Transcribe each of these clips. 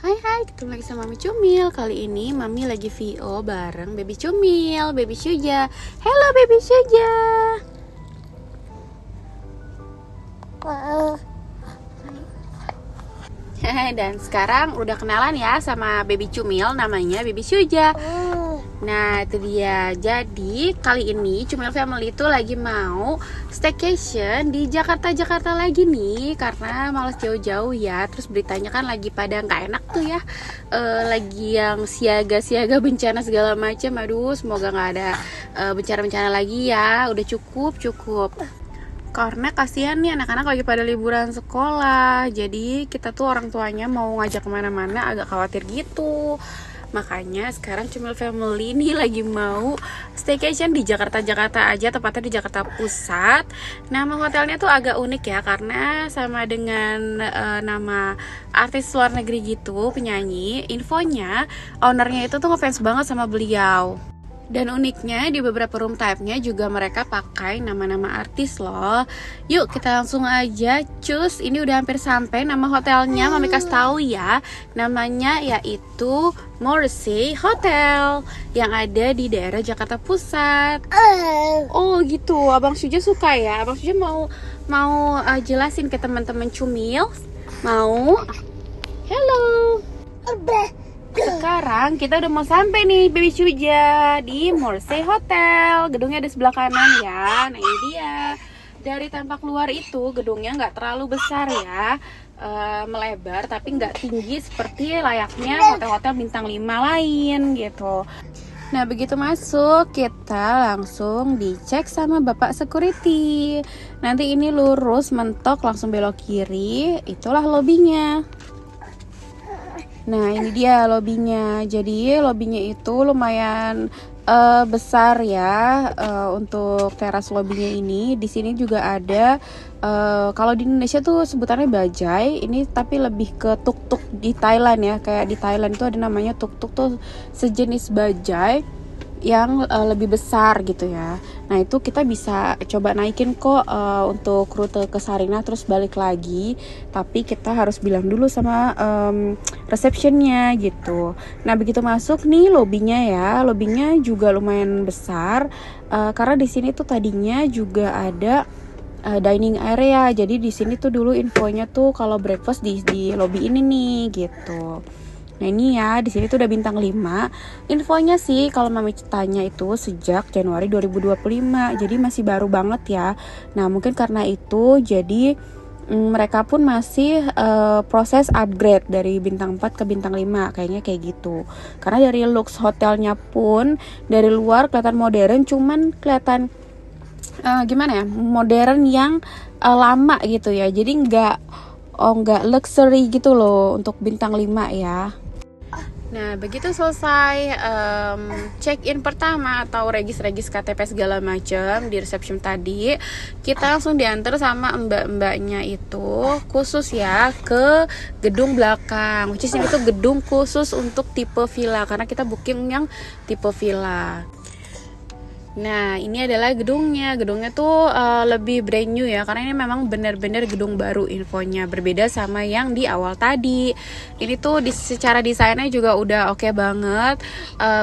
Hai, ketemu lagi sama Mami Cumil. Kali ini Mami lagi VO bareng Baby Cumil, Baby Syuja. Hello Baby Syuja. Dan sekarang udah kenalan ya sama Baby Cumil, namanya Baby Syuja. Nah itu dia. Jadi kali ini Cumil Family itu lagi mau staycation di Jakarta lagi nih, karena males jauh-jauh ya. Terus beritanya kan lagi pada nggak enak tuh ya, lagi yang siaga bencana segala macam. Aduh, semoga nggak ada bencana lagi ya. Udah cukup. Karena kasihan nih anak-anak lagi pada liburan sekolah. Jadi kita tuh orang tuanya mau ngajak kemana-mana agak khawatir gitu. Makanya sekarang Cumil Family nih lagi mau staycation di Jakarta aja, tepatnya di Jakarta Pusat. Nama hotelnya tuh agak unik ya, karena sama dengan nama artis luar negeri gitu, penyanyi. Infonya ownernya itu tuh ngefans banget sama beliau. Dan uniknya di beberapa room type-nya juga mereka pakai nama-nama artis loh. Yuk kita langsung aja cus. Ini udah hampir sampai. Nama hotelnya Mami kasih tahu ya. Namanya yaitu Morrissey Hotel yang ada di daerah Jakarta Pusat. Oh gitu. Abang Syuja suka ya. Abang Syuja mau jelasin ke teman-teman Cumil. Mau? Hello. Sekarang kita udah mau sampai nih Baby Syuja di Morrissey Hotel. Gedungnya di sebelah kanan ya. Nah ini dia. Dari tampak luar itu gedungnya nggak terlalu besar ya, melebar tapi nggak tinggi seperti layaknya hotel-hotel bintang 5 lain gitu. Nah begitu masuk kita langsung dicek sama bapak security. Nanti ini lurus mentok langsung belok kiri, itulah lobinya. Nah ini dia lobinya. Jadi lobinya itu lumayan besar ya, untuk teras lobinya ini. Di sini juga ada, kalau di Indonesia tuh sebutannya bajai, ini tapi lebih ke tuk-tuk di Thailand ya. Kayak di Thailand tuh ada namanya tuk-tuk tuh sejenis bajai yang lebih besar gitu ya. Nah itu kita bisa coba naikin kok untuk rute ke Sarinah terus balik lagi. Tapi kita harus bilang dulu sama receptionnya gitu. Nah begitu masuk nih lobinya ya, lobinya juga lumayan besar, karena di sini tuh tadinya juga ada dining area. Jadi di sini tuh dulu infonya tuh kalau breakfast di lobby ini nih gitu. Nah ini ya, di sini tuh udah bintang 5. Infonya sih kalau Mami tanya itu sejak Januari 2025. Jadi masih baru banget ya. Nah mungkin karena itu jadi mereka pun masih proses upgrade dari bintang 4 ke bintang 5. Kayaknya kayak gitu. Karena dari looks hotelnya pun dari luar kelihatan modern, cuman kelihatan gimana ya, modern yang lama gitu ya. Jadi nggak luxury gitu loh untuk bintang 5 ya. Nah begitu selesai check-in pertama atau regis KTP segala macam di reception tadi, kita langsung diantar sama mbak-mbaknya itu khusus ya ke gedung belakang. Which is ini tuh gedung khusus untuk tipe villa, karena kita booking yang tipe villa. Nah ini adalah gedungnya tuh lebih brand new ya, karena ini memang benar-benar gedung baru infonya, berbeda sama yang di awal tadi. Ini tuh secara desainnya juga udah oke banget,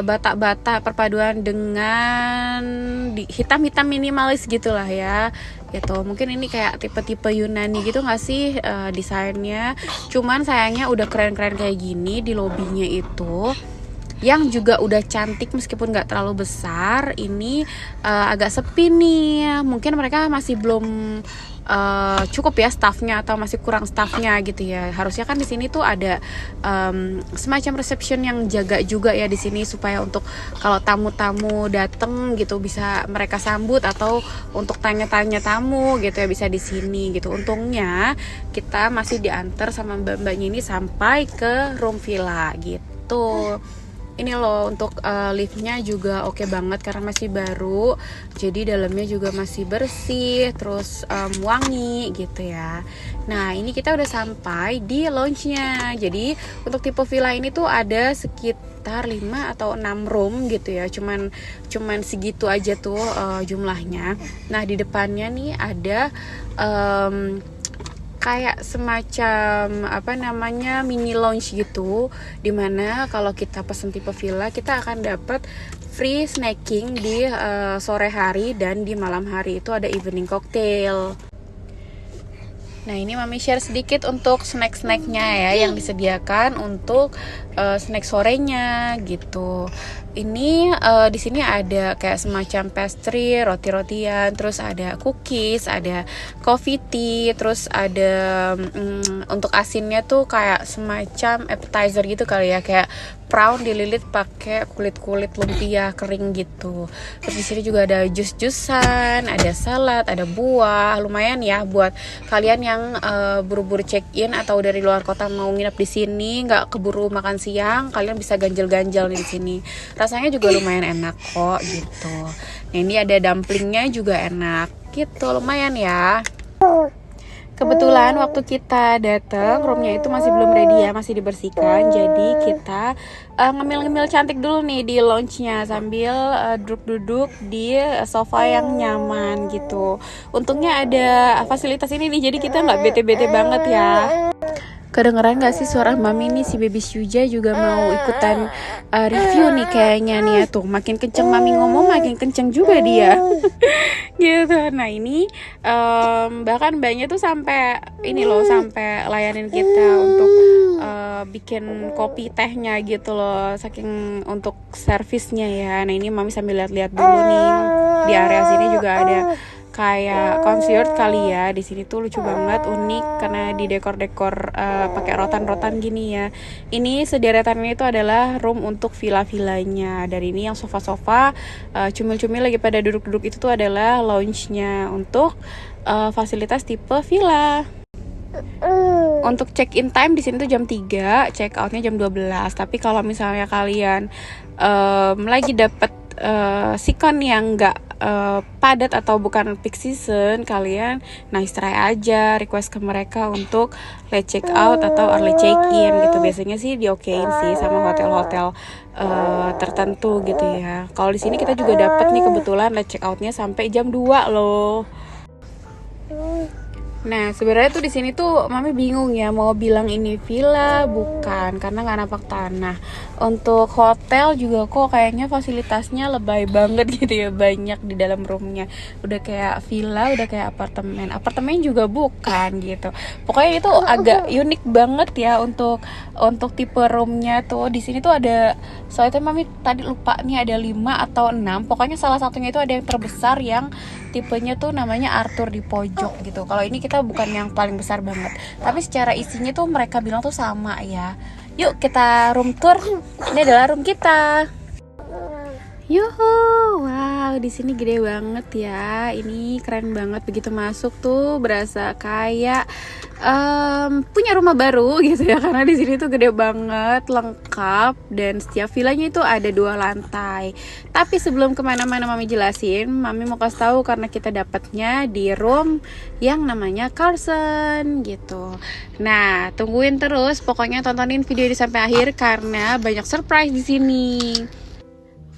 bata-bata perpaduan dengan hitam-hitam minimalis gitulah ya gitu. Mungkin ini kayak tipe-tipe Yunani gitu nggak sih desainnya. Cuman sayangnya udah keren-keren kayak gini di lobinya itu, yang juga udah cantik meskipun nggak terlalu besar. Ini agak sepi nih, mungkin mereka masih belum cukup ya staffnya, atau masih kurang staffnya gitu ya. Harusnya kan di sini tuh ada semacam reception yang jaga juga ya di sini, supaya untuk kalau tamu-tamu dateng gitu bisa mereka sambut, atau untuk tanya-tanya tamu gitu ya bisa di sini gitu. Untungnya kita masih diantar sama mbak-mbaknya ini sampai ke room villa gitu. Ini loh untuk liftnya juga oke banget karena masih baru, jadi dalamnya juga masih bersih, terus wangi gitu ya. Nah ini kita udah sampai di lounge-nya. Jadi untuk tipe villa ini tuh ada sekitar 5 atau 6 room gitu ya, cuman segitu aja tuh jumlahnya. Nah di depannya nih ada kayak semacam mini lounge gitu, dimana kalau kita pesen tipe villa kita akan dapat free snacking di sore hari, dan di malam hari itu ada evening cocktail. Nah, ini Mami share sedikit untuk snack-snacknya ya yang disediakan untuk snack sorenya gitu. Ini di sini ada kayak semacam pastry, roti-rotian, terus ada cookies, ada coffee tea, terus ada untuk asinnya tuh kayak semacam appetizer gitu kali ya, kayak prawn dililit pakai kulit-kulit lumpia kering gitu. Terus di sini juga ada jus-jusan, ada salad, ada buah. Lumayan ya buat kalian yang buru-buru check-in atau dari luar kota mau nginep di sini, nggak keburu makan siang, kalian bisa ganjel-ganjel di sini. Rasanya juga lumayan enak kok gitu. Nah, ini ada dumplingnya juga enak gitu, lumayan ya. Kebetulan waktu kita datang roomnya itu masih belum ready ya, masih dibersihkan. Jadi kita ngemil-ngemil cantik dulu nih di lounge-nya sambil duduk-duduk di sofa yang nyaman gitu. Untungnya ada fasilitas ini nih, jadi kita nggak bete-bete banget ya. Kedengeran gak sih suara Mami nih, si baby Syuja juga mau ikutan review nih kayaknya nih ya. Tuh makin kenceng Mami ngomong makin kenceng juga dia. Gitu. Nah ini bahkan mbaknya tuh sampai sampai layanin kita untuk bikin kopi tehnya gitu loh, saking untuk servisnya ya. Nah ini Mami sambil lihat-lihat dulu nih, di area sini juga ada kayak concert kali ya. Di sini tuh lucu banget, unik karena di dekor-dekor pakai rotan-rotan gini ya. Ini sederetannya itu adalah room untuk villa-villanya. Dari ini yang sofa-sofa cumil-cumil lagi pada duduk-duduk itu tuh adalah lounge-nya untuk fasilitas tipe villa. Untuk check-in time di sini tuh jam 3, check out-nya jam 12. Tapi kalau misalnya kalian lagi dapet sikon yang nggak padat atau bukan peak season, kalian nice try aja request ke mereka untuk late check out atau early check in gitu. Biasanya sih diokein sih sama hotel-hotel tertentu gitu ya. Kalau di sini kita juga dapat nih kebetulan late check outnya sampai jam 2 loh. Nah sebenarnya tuh di sini tuh Mami bingung ya mau bilang ini villa bukan, karena nggak napak tanah. Untuk hotel juga kok kayaknya fasilitasnya lebay banget gitu ya, banyak di dalam roomnya. Udah kayak villa, udah kayak apartemen juga bukan gitu. Pokoknya itu agak unik banget ya untuk tipe roomnya tuh. Di sini tuh ada, soalnya Mami tadi lupa nih ada 5 atau 6. Pokoknya salah satunya itu ada yang terbesar yang tipenya tuh namanya Arthur di pojok gitu. Kalau ini kita bukan yang paling besar banget, tapi secara isinya tuh mereka bilang tuh sama ya. Yuk kita room tour. Ini adalah room kita. Yuhu, wow, di sini gede banget ya. Ini keren banget, begitu masuk tuh berasa kayak punya rumah baru gitu ya, karena di sini tuh gede banget, lengkap, dan setiap villanya itu ada 2 lantai. Tapi sebelum kemana-mana Mami jelasin, Mami mau kasih tahu karena kita dapatnya di room yang namanya Carson gitu. Nah, tungguin terus, pokoknya tontonin video ini sampai akhir karena banyak surprise di sini.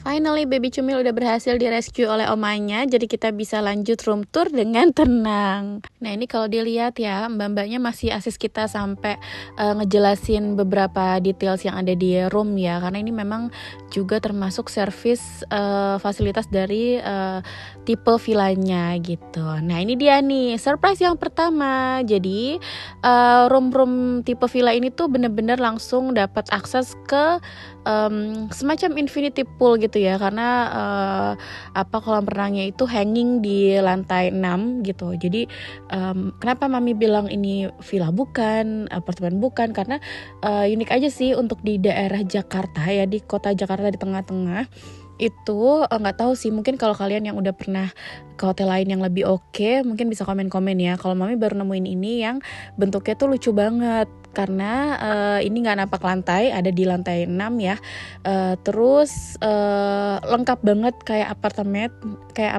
Finally, baby Cumil udah berhasil direscue oleh omanya, jadi kita bisa lanjut room tour dengan tenang. Nah ini kalau dilihat ya, mbak-mbaknya masih asis kita sampai ngejelasin beberapa details yang ada di room ya, karena ini memang juga termasuk service fasilitas dari tipe villanya gitu. Nah ini dia nih surprise yang pertama. Jadi room-room tipe villa ini tuh bener-bener langsung dapat akses ke semacam infinity pool gitu ya, karena kolam renangnya itu hanging di lantai 6 gitu. Jadi kenapa Mami bilang ini villa bukan, apartemen bukan, karena unik aja sih untuk di daerah Jakarta ya, di kota Jakarta di tengah-tengah itu. Nggak tahu sih, mungkin kalau kalian yang udah pernah ke hotel lain yang lebih oke, mungkin bisa komen-komen ya. Kalau Mami baru nemuin ini yang bentuknya tuh lucu banget, karena ini nggak napak lantai, ada di lantai 6 ya. Terus lengkap banget kayak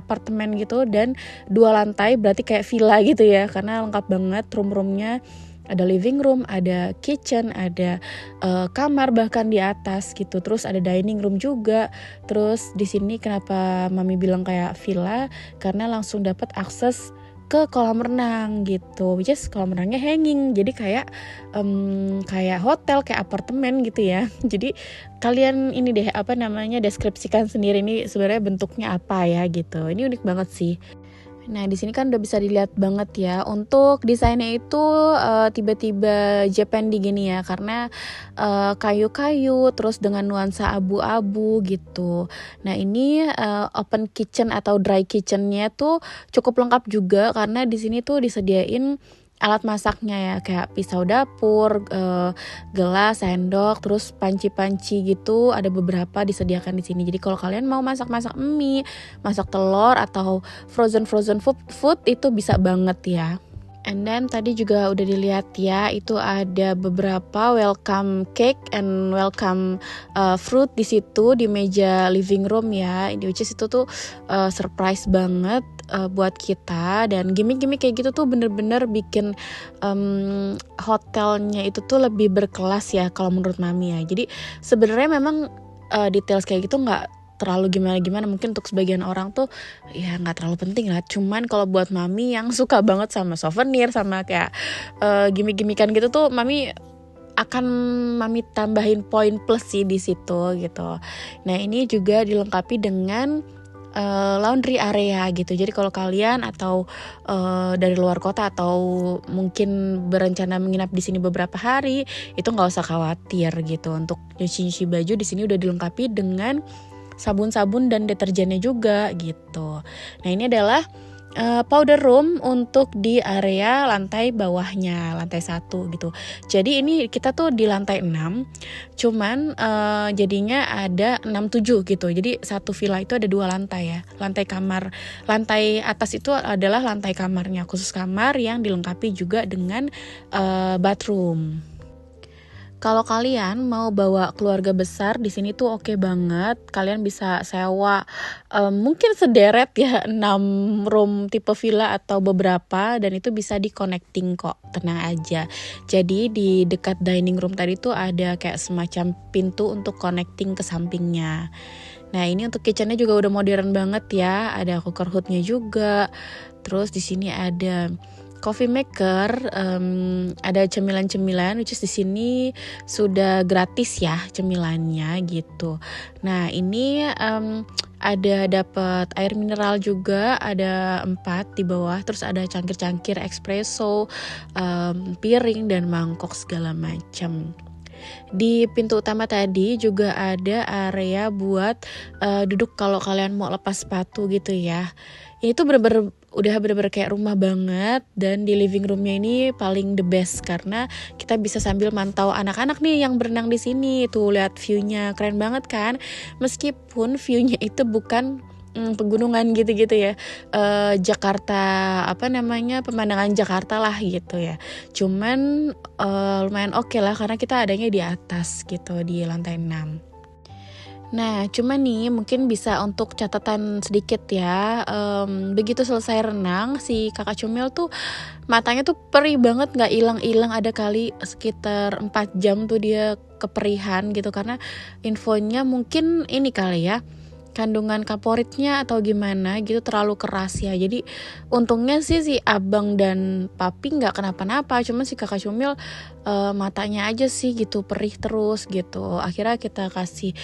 apartemen gitu, dan 2 lantai berarti kayak villa gitu ya, karena lengkap banget room-roomnya. Ada living room, ada kitchen, ada kamar bahkan di atas gitu. Terus ada dining room juga. Terus di sini kenapa Mami bilang kayak villa? Karena langsung dapat akses ke kolam renang gitu, which is kolam renangnya hanging, jadi kayak hotel, kayak apartemen gitu ya. Jadi kalian ini deh deskripsikan sendiri ini sebenarnya bentuknya apa ya gitu. Ini unik banget sih. Nah, di sini kan udah bisa dilihat banget ya. Untuk desainnya itu tiba-tiba Japandi gini ya, karena kayu-kayu terus dengan nuansa abu-abu gitu. Nah, ini open kitchen atau dry kitchennya tuh cukup lengkap juga, karena di sini tuh disediain alat masaknya ya, kayak pisau dapur, gelas, sendok, terus panci-panci gitu, ada beberapa disediakan di sini. Jadi kalau kalian mau masak-masak mie, masak telur atau frozen food itu bisa banget ya. And then tadi juga udah dilihat ya, itu ada beberapa welcome cake and welcome fruit di situ di meja living room ya. Which is itu tuh surprise banget buat kita, dan gimmick-gimmick kayak gitu tuh bener-bener bikin hotelnya itu tuh lebih berkelas ya kalau menurut Mami ya. Jadi sebenarnya memang details kayak gitu nggak terlalu gimana-gimana, mungkin untuk sebagian orang tuh ya nggak terlalu penting lah. Cuman kalau buat Mami yang suka banget sama souvenir, sama kayak gimmick-gimmickan gitu tuh, Mami tambahin poin plus sih di situ gitu. Nah, ini juga dilengkapi dengan laundry area gitu. Jadi kalau kalian atau dari luar kota atau mungkin berencana menginap di sini beberapa hari, itu nggak usah khawatir gitu. Untuk nyuci baju di sini udah dilengkapi dengan sabun-sabun dan deterjennya juga gitu. Nah, ini adalah powder room untuk di area lantai bawahnya, lantai 1 gitu. Jadi ini kita tuh di lantai 6, cuman jadinya ada 6-7 gitu. Jadi satu villa itu ada 2 lantai ya. Lantai atas itu adalah lantai kamarnya, khusus kamar yang dilengkapi juga dengan bathroom. Kalau kalian mau bawa keluarga besar di sini tuh oke banget. Kalian bisa sewa mungkin sederet ya 6 room tipe villa atau beberapa, dan itu bisa di connecting kok, tenang aja. Jadi di dekat dining room tadi tuh ada kayak semacam pintu untuk connecting ke sampingnya. Nah, ini untuk kitchennya juga udah modern banget ya. Ada cooker hoodnya juga. Terus di sini ada coffee maker, ada cemilan-cemilan, which is di sini sudah gratis ya cemilannya gitu. Nah, ini ada dapat air mineral juga, ada 4 di bawah, terus ada cangkir-cangkir espresso, piring dan mangkok segala macam. Di pintu utama tadi juga ada area buat duduk kalau kalian mau lepas sepatu gitu ya. Ini tuh udah bener-bener kayak rumah banget, dan di living roomnya ini paling the best karena kita bisa sambil mantau anak-anak nih yang berenang di sini. Tuh lihat view-nya keren banget kan, meskipun view-nya itu bukan pegunungan gitu-gitu ya, Jakarta pemandangan Jakarta lah gitu ya. Cuman lumayan oke lah karena kita adanya di atas gitu, di lantai 6. Nah, cuman nih mungkin bisa untuk catatan sedikit ya, begitu selesai renang, si kakak Cumil tuh matanya tuh perih banget, gak hilang-hilang, ada kali sekitar 4 jam tuh dia keperihan gitu, karena infonya mungkin ini kali ya, kandungan kaporitnya atau gimana gitu terlalu keras ya. Jadi untungnya sih si abang dan papi gak kenapa-napa, cuman si kakak Cumil matanya aja sih gitu perih terus gitu. Akhirnya kita kasih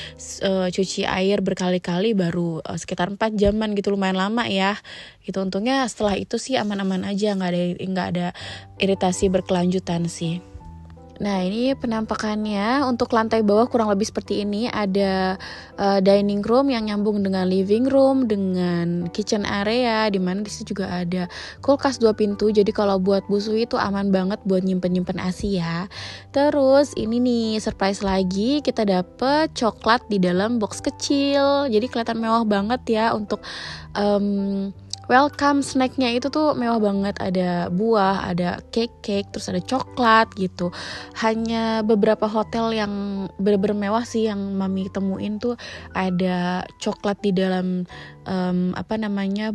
cuci air berkali-kali baru sekitar 4 jaman gitu, lumayan lama ya gitu. Untungnya setelah itu sih aman-aman aja, nggak ada iritasi berkelanjutan sih. Nah, ini penampakannya untuk lantai bawah kurang lebih seperti ini. Ada dining room yang nyambung dengan living room, dengan kitchen area, dimana disitu juga ada kulkas 2 pintu. Jadi kalau buat busui itu aman banget buat nyimpen ASI ya. Terus ini nih surprise lagi, kita dapet coklat di dalam box kecil. Jadi kelihatan mewah banget ya. Untuk welcome snacknya itu tuh mewah banget, ada buah, ada cake, terus ada coklat gitu. Hanya beberapa hotel yang bener-bener mewah sih yang Mami temuin tuh ada coklat di dalam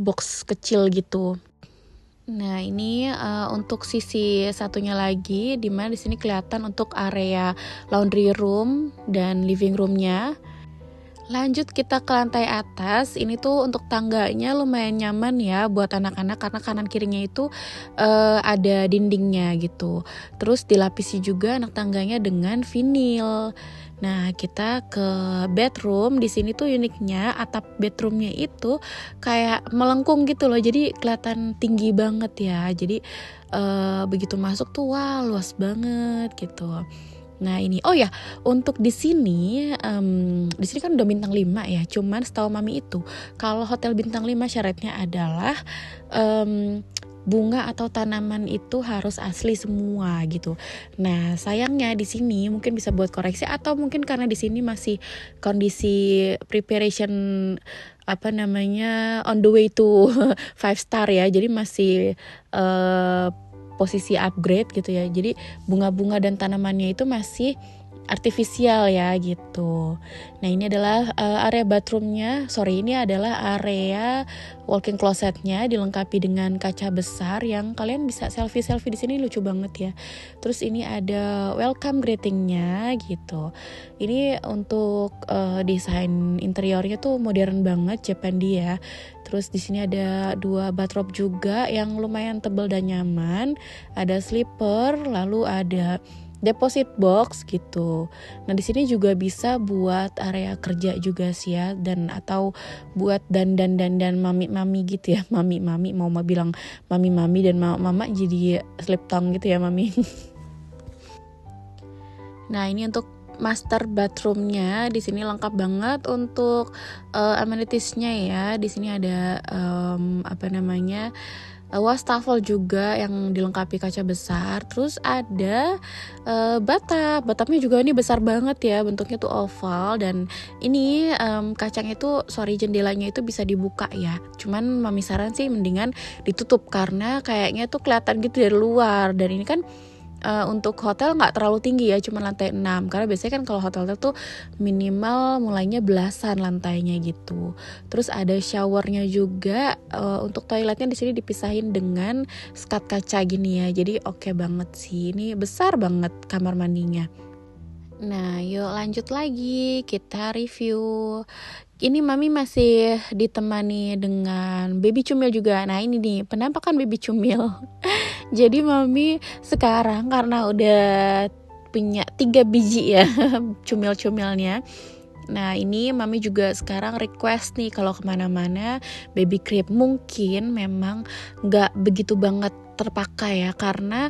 box kecil gitu. Nah, ini untuk sisi satunya lagi, dimana di sini kelihatan untuk area laundry room dan living roomnya. Lanjut kita ke lantai atas. Ini tuh untuk tangganya lumayan nyaman ya buat anak-anak karena kanan kirinya itu ada dindingnya gitu. Terus dilapisi juga anak tangganya dengan vinil. Nah, kita ke bedroom. Di sini tuh uniknya atap bedroomnya itu kayak melengkung gitu loh. Jadi kelihatan tinggi banget ya. Jadi begitu masuk tuh wah luas banget gitu. Nah ini, oh ya, untuk di sini kan udah bintang 5 ya. Cuman setahu mami itu, kalau hotel bintang 5 syaratnya adalah bunga atau tanaman itu harus asli semua gitu. Nah sayangnya di sini mungkin bisa buat koreksi atau mungkin karena di sini masih kondisi preparation on the way to 5 star ya. Jadi masih posisi upgrade gitu ya. Jadi bunga-bunga dan tanamannya itu masih artifisial ya gitu. Nah ini adalah area bathroomnya. Ini adalah area walk-in closetnya dilengkapi dengan kaca besar yang kalian bisa selfie di sini, lucu banget ya. Terus ini ada welcome greetingnya gitu. Ini untuk desain interiornya tuh modern banget, Japandi ya. Terus di sini ada 2 bathrobe juga yang lumayan tebal dan nyaman. Ada slipper, lalu ada deposit box gitu. Nah di sini juga bisa buat area kerja juga sih ya, dan atau buat dan mami gitu ya. Mami mau bilang mami dan mama jadi slip tongue gitu ya mami. Nah ini untuk master bathroomnya. Di sini lengkap banget untuk amenities-nya ya. Di sini ada wastafel juga yang dilengkapi kaca besar. Terus ada batapnya juga ini besar banget ya, bentuknya tuh oval. Dan ini jendelanya itu bisa dibuka ya. Cuman mami saran sih mendingan ditutup karena kayaknya tuh kelihatan gitu dari luar. Dan ini kan untuk hotel nggak terlalu tinggi ya, cuma lantai 6. Karena biasanya kan kalau hotel tuh minimal mulainya belasan lantainya gitu. Terus ada showernya juga. Untuk toiletnya di sini dipisahin dengan skat kaca gini ya. Jadi oke banget sih. Ini besar banget kamar mandinya. Nah, yuk lanjut lagi kita review. Ini mami masih ditemani dengan baby cumil juga. Nah ini nih penampakan baby cumil. Jadi mami sekarang karena udah punya 3 biji ya cumil-cumilnya. Nah ini mami juga sekarang request nih kalau kemana-mana baby crib. Mungkin memang gak begitu banget terpakai ya, karena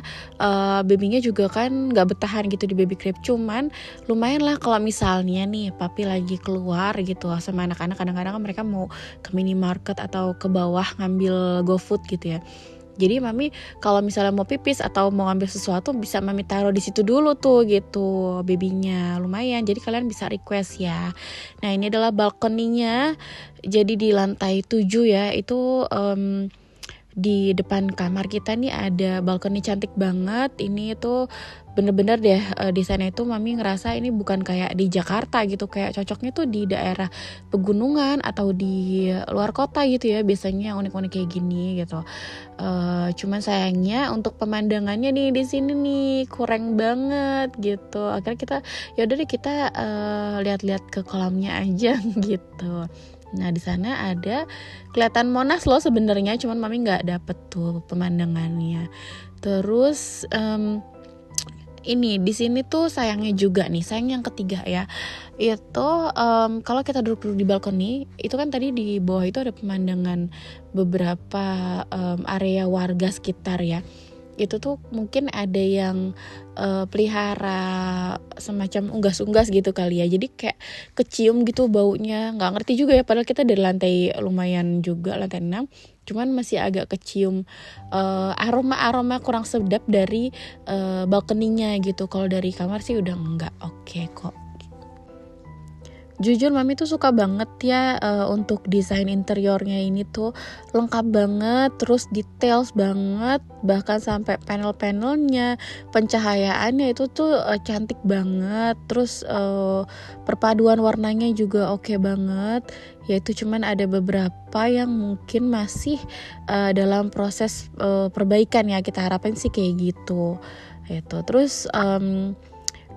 babynya juga kan gak bertahan gitu di baby crib. Cuman lumayan lah kalau misalnya nih papi lagi keluar gitu sama anak-anak, kadang-kadang kan mereka mau ke minimarket atau ke bawah ngambil GoFood gitu ya. Jadi mami kalau misalnya mau pipis atau mau ngambil sesuatu bisa mami taruh di situ dulu tuh gitu babynya, lumayan. Jadi kalian bisa request ya. Nah ini adalah balkoninya. Jadi di lantai 7 ya, itu di depan kamar kita nih ada balkoni cantik banget. Ini tuh bener-bener deh desainnya itu mami ngerasa ini bukan kayak di Jakarta gitu, kayak cocoknya tuh di daerah pegunungan atau di luar kota gitu ya, biasanya yang unik-unik kayak gini gitu. Cuman sayangnya untuk pemandangannya nih di sini nih kurang banget gitu. Akhirnya kita yaudah deh kita lihat-lihat ke kolamnya aja gitu. Nah di sana ada kelihatan Monas loh sebenarnya, cuman mami nggak dapet tuh pemandangannya. Terus ini di sini tuh sayang yang ketiga ya, itu kalau kita duduk di balkoni itu kan tadi di bawah itu ada pemandangan beberapa area warga sekitar ya. Itu tuh mungkin ada yang pelihara semacam unggas-unggas gitu kali ya. Jadi kayak kecium gitu baunya. Nggak ngerti juga ya, padahal kita dari lantai lumayan juga, lantai 6. Cuman masih agak kecium aroma-aroma kurang sedap dari balkoninya gitu. Kalau dari kamar sih udah nggak oke kok. Jujur mami tuh suka banget ya untuk desain interiornya ini tuh lengkap banget, terus details banget, bahkan sampai panel-panelnya, pencahayaannya itu tuh cantik banget, terus perpaduan warnanya juga oke banget. Yaitu cuman ada beberapa yang mungkin masih dalam proses perbaikan ya, kita harapin sih kayak gitu. Itu terus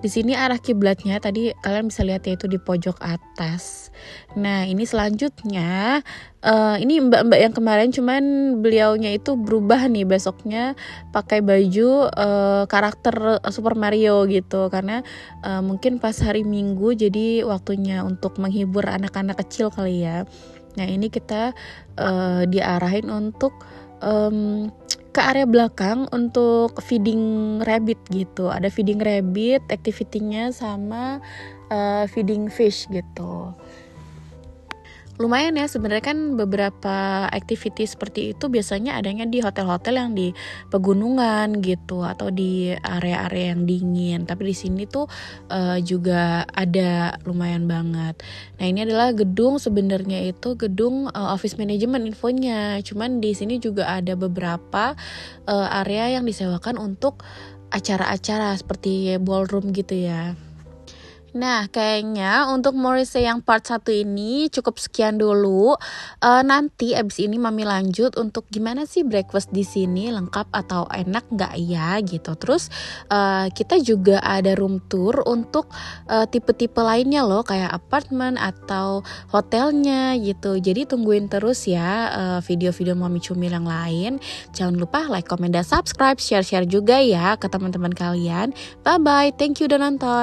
Di sini arah kiblatnya tadi kalian bisa lihat yaitu di pojok atas. Nah, ini selanjutnya ini mbak-mbak yang kemarin, cuman beliaunya itu berubah nih, besoknya pakai baju karakter Super Mario gitu, karena mungkin pas hari Minggu jadi waktunya untuk menghibur anak-anak kecil kali ya. Nah, ini kita diarahin untuk ke area belakang untuk feeding rabbit gitu. Ada feeding rabbit, activity-nya sama feeding fish gitu. Lumayan ya sebenarnya, kan beberapa activity seperti itu biasanya adanya di hotel-hotel yang di pegunungan gitu atau di area-area yang dingin. Tapi di sini tuh juga ada, lumayan banget. Nah, ini adalah gedung, sebenarnya itu gedung office management infonya. Cuman di sini juga ada beberapa area yang disewakan untuk acara-acara seperti ballroom gitu ya. Nah, kayaknya untuk Morrissey yang part 1 ini cukup sekian dulu. Nanti abis ini Mami lanjut untuk gimana sih breakfast di sini, lengkap atau enak nggak ya gitu. Terus kita juga ada room tour untuk tipe-tipe lainnya loh, kayak apartemen atau hotelnya gitu. Jadi tungguin terus ya video-video Mami Cumil yang lain. Jangan lupa like, comment, dan subscribe, share-share juga ya ke teman-teman kalian. Bye-bye, thank you udah nonton.